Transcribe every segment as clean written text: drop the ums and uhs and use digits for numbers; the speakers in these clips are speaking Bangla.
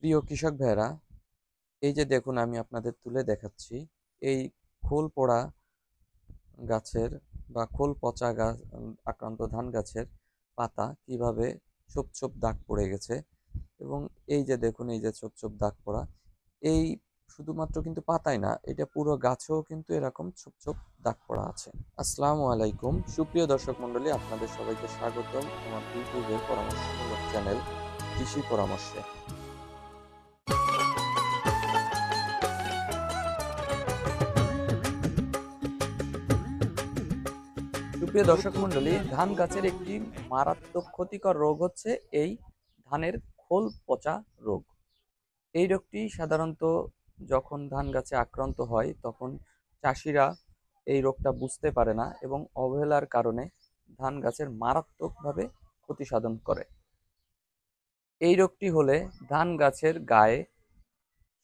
প্রিয় কৃষক ভাইরা, এই যে দেখুন আমি আপনাদের তুলে দেখাচ্ছি এই খোল পোড়া গাছের বা খোল পচা গাছ আক্রান্ত ধান গাছের পাতা কিভাবে ছোপ ছোপ দাগ পড়ে গেছে। এবং এই যে দেখুন এই যে ছোপ ছোপ দাগ পড়া, এই শুধুমাত্র কিন্তু পাতায় না, এটা পুরো গাছেও কিন্তু এরকম ছোপ ছোপ দাগ পড়া আছে। আসসালামু আলাইকুম সুপ্রিয় দর্শক মন্ডলী, আপনাদের সবাইকে স্বাগতম আমার ইউটিউবের পরামর্শমূলক চ্যানেল কৃষি পরামর্শে। সুপ্রিয় দর্শক মন্ডলী, ধান গাছের একটি মারাত্মক ক্ষতিকর রোগ হচ্ছে এই ধানের খোল পচা রোগ। এই রোগটি সাধারণত যখন ধান গাছে আক্রান্ত হয় তখন চাষিরা এই রোগটা বুঝতে পারে না এবং অবহেলার কারণে ধান গাছের মারাত্মকভাবে ক্ষতি সাধন করে। এই রোগটি হলে ধান গাছের গায়ে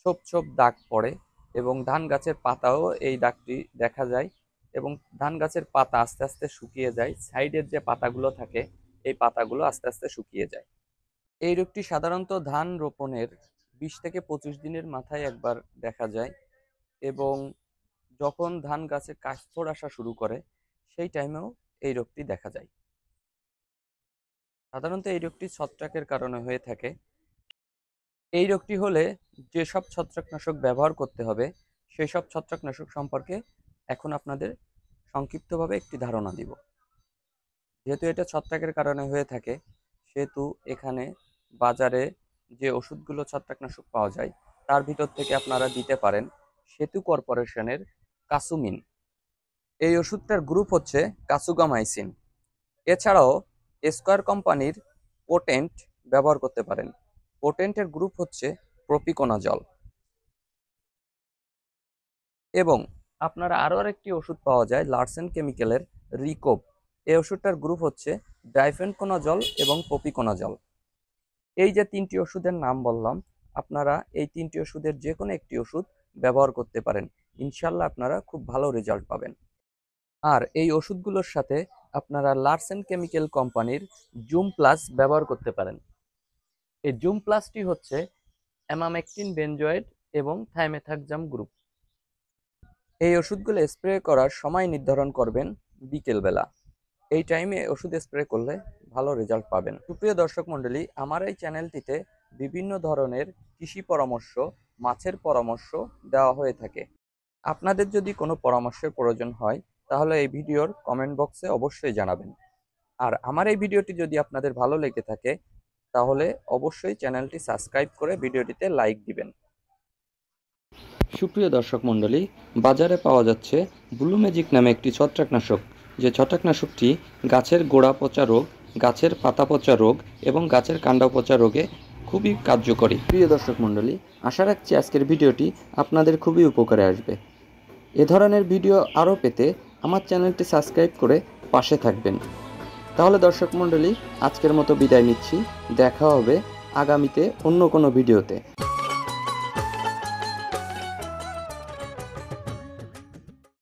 ছোপ ছোপ দাগ পড়ে এবং ধান গাছের পাতাও এই দাগটি দেখা যায় এবং ধান গাছের পাতা আস্তে আস্তে শুকিয়ে যায়। সাইডের যে পাতাগুলো থাকে এই পাতাগুলো আস্তে আস্তে শুকিয়ে যায়। এই রোগটি সাধারণত ধান রোপণের 20 থেকে 25 দিনের মাথায় একবার দেখা যায় এবং যখন ধান গাছে কাশফোড় আসা শুরু করে সেই টাইমেও এই রোগটি দেখা যায়। সাধারণত এই রোগটি ছত্রাকের কারণে হয়ে থাকে। এই রোগটি হলে যেসব ছত্রাকনাশক ব্যবহার করতে হবে সেই সব ছত্রাকনাশক সম্পর্কে এখন আপনাদের সংক্ষিপ্তভাবে একটি ধারণা দিব। যেহেতু এটা ছত্রাকের কারণে হয়ে থাকে সেহেতু এখানে বাজারে যে ওষুধগুলো ছত্রাকনাশক পাওয়া যায় তার ভিতর থেকে আপনারা দিতে পারেন সেতু কর্পোরেশনের কাসুমিন। এই ওষুধটার গ্রুপ হচ্ছে কাসুগামাইসিন। এছাড়াও স্কয়ার কোম্পানির পোটেন্ট ব্যবহার করতে পারেন। পোটেন্টের গ্রুপ হচ্ছে প্রপিকোনাজল। এবং আপনারা আরও আরেকটি ওষুধ পাওয়া যায় লার্সেন কেমিক্যালের রিকোভ। এই ওষুধটার গ্রুপ হচ্ছে ডাইফেনকোনাজল এবং প্রপিকোনাজল। এই যে তিনটি ওষুধের নাম বললাম, আপনারা এই তিনটি ওষুধের যে কোনো একটি ওষুধ ব্যবহার করতে পারেন, ইনশাল্লাহ আপনারা খুব ভালো রেজাল্ট পাবেন। আর এই ওষুধগুলোর সাথে আপনারা লার্সেন কেমিক্যাল কোম্পানির জুম প্লাস ব্যবহার করতে পারেন। এই জুম প্লাসটি হচ্ছে অ্যামামেকটিন বেনজয়েড এবং থাইমেথাক্সাম গ্রুপ। এই ওষুধগুলো স্প্রে করার সময় নির্ধারণ করবেন বিকেলবেলা। এই টাইমে ওষুধ স্প্রে করলে ভালো রেজাল্ট পাবেন। সুপ্রিয় দর্শক মণ্ডলী, আমার এই চ্যানেলটিতে বিভিন্ন ধরনের কৃষি পরামর্শ, মাছের পরামর্শ দেওয়া হয়ে থাকে। আপনাদের যদি কোনো পরামর্শের প্রয়োজন হয় তাহলে এই ভিডিওর কমেন্ট বক্সে অবশ্যই জানাবেন। আর আমার এই ভিডিওটি যদি আপনাদের ভালো লেগে থাকে তাহলে অবশ্যই চ্যানেলটি সাবস্ক্রাইব করে ভিডিওটিতে লাইক দিবেন। সুপ্রিয় দর্শক মণ্ডলী, বাজারে পাওয়া যাচ্ছে ব্লু ম্যাজিক নামে একটি ছত্রাকনাশক। যে ছত্রাকনাশকটি গাছের গোড়া পচা রোগ, গাছের পাতা পচা রোগ এবং গাছের কাণ্ড পচা রোগে খুবই কার্যকরী। প্রিয় দর্শক মণ্ডলী, আশা রাখছি আজকের ভিডিওটি আপনাদের খুবই উপকারে আসবে। এ ধরনের ভিডিও আরও পেতে আমার চ্যানেলটি সাবস্ক্রাইব করে পাশে থাকবেন। তাহলে দর্শক মণ্ডলী, আজকের মতো বিদায় নিচ্ছি। দেখা হবে আগামীতে অন্য কোনো ভিডিওতে।